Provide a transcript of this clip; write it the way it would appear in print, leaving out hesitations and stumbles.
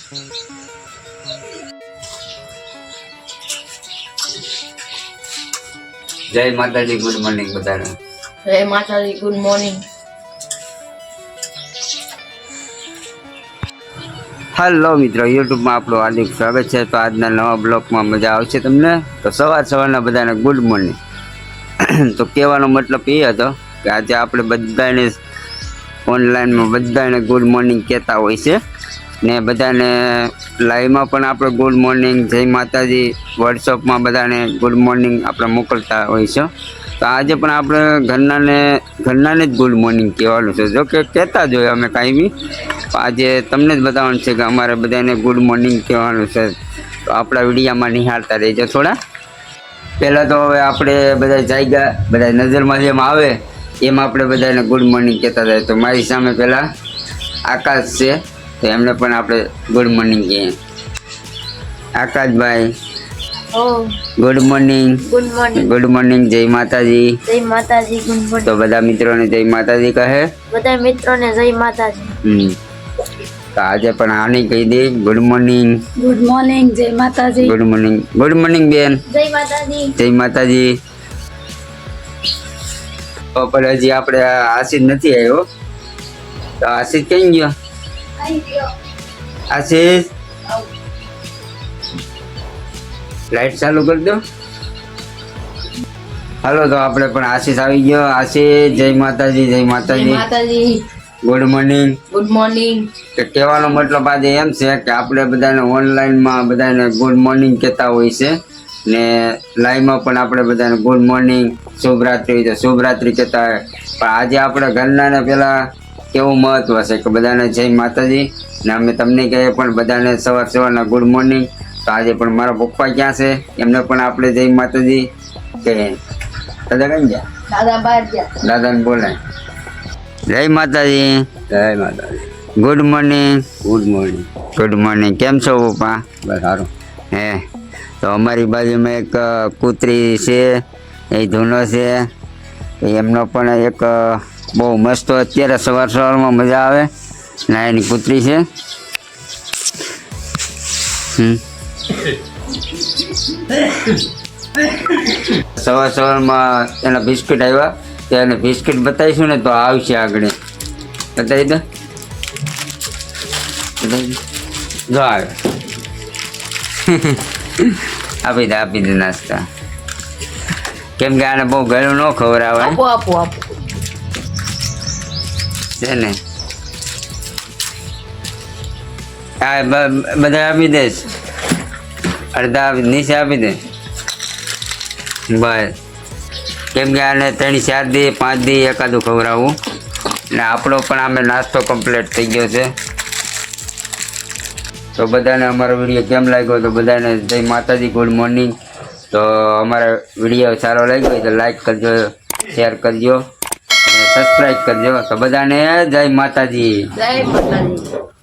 જય માતાજી, good morning બધાને. જય માતાજી, ગુડ મોર્નિંગ. હેલો મિત્રો, યુટ્યુબમાં આપણું હાર્દિક સ્વાગત છે. તો આજના નવા બ્લોગમાં મજા આવશે તમને. તો સવારના બધાને ગુડ મોર્નિંગ. તો કહેવાનો મતલબ એ હતો કે આજે આપણે બધાને ઓનલાઈનમાં બધાને ગુડ મોર્નિંગ કહેતા હોય છે ને બધાને લાઈવમાં પણ આપણે ગુડ મોર્નિંગ, જય માતાજી, વોટ્સઅપમાં બધાને ગુડ મોર્નિંગ આપણે મોકલતા હોય છે. તો આજે પણ આપણે ઘરનાને જ ગુડ મોર્નિંગ કહેવાનું છે. જો કે કહેતા જ હોય અમે કાંઈ બી, આજે તમને જ બતાવવાનું છે કે અમારે બધાને ગુડ મોર્નિંગ કહેવાનું છે. તો આપણા વિડીયામાં નિહાળતા રહેજો થોડા. પહેલાં તો હવે આપણે બધા જાગ્યા, બધા નજરમાં જેમ આવે એમ આપણે બધાને ગુડ મોર્નિંગ કહેતા જાય. તો મારી સામે પહેલાં આકાશ છે, તો એમને પણ આપણે ગુડ મોર્નિંગ કહીએ. Akashbhai, good morning. Good morning. Good morning, જય માતાજી. જય માતાજી, ગુડ મોર્નિંગ. તો બધા મિત્રોને જય માતાજી કહે. બધા મિત્રોને જય માતાજી. તો આજે પણ આની કહી દે ગુડ મોર્નિંગ. ગુડ મોર્નિંગ, જય માતાજી. Good morning. ગુડ મોર્નિંગ બેન. જય માતાજી. જય માતાજી. તો પણ હજી આપણે આશીષ નથી આવ્યો. તો આશીષ કઈ ગયો? આશીષ, લાઈટ ચાલુ કરી દો. હાલો, તો આપણે પણ આશીષ આવી ગયો. આશીષ, જય માતાજી. જય માતાજી. માતાજી, ગુડ મોર્નિંગ. Good morning. કે કહેવાનો મતલબ આજે એમ છે કે આપણે બધાને ઓનલાઈનમાં બધાને ગુડ મોર્નિંગ કહેતા હોય છે ને લાઈવમાં પણ આપણે બધાને ગુડ મોર્નિંગ, શુભરાત્રિ હોય તો શુભરાત્રિ કહેતા હોય. પણ આજે આપણે ઘરનાને પહેલાં કેવું મહત્વ છે કે બધાને જય માતાજી ને અમે તમને કહીએ પણ બધાને સવારના ગુડ મોર્નિંગ. તો આજે પણ મારા પપ્પા ક્યાં છે એમને પણ આપણે જય માતાજી કહીએ. દાદા કઈ ગયા? દાદા બહાર ગયા. દાદાને બોલાય. જય માતાજી. જય માતાજી. Good morning. Good morning. Good morning. કેમ છો પપ્પા? બસ સારું. હે, તો અમારી બાજુમાં એક કૂતરી છે, એ ધૂનો છે. એમનો પણ એક બહુ મસ્ત અત્યારે સવારમાં મજા આવે ને એની કૂતરી છે. સવારમાં એના બિસ્કિટ આવ્યા, એને બિસ્કિટ બતાવીશું ને તો આવશે આગળ. બતાવી દો. જો આવે. આપી દે નાસ્તા. કેમ કે આને બહુ ગળું ન ખવડાવે છે ને. આ બધા આપી દઈશ, અડધા નીચે આપી દે બસ. કેમ કે આને 3-4 દી 5 દી એકાદું ખવડાવવું ને આપણો પણ આમે નાસ્તો કમ્પ્લીટ થઈ ગયો છે. તો બધાને અમારો વિડીયો કેમ લાગ્યો? તો બધાને જય માતાજી, ગુડ મોર્નિંગ. તો અમારો વિડીયો સારો લાગ્યો હોય તો લાઈક કરજો, શેર કરજો અને સબસ્ક્રાઈબ કરજો. તો બધાને જય માતાજી. જય માતાજી.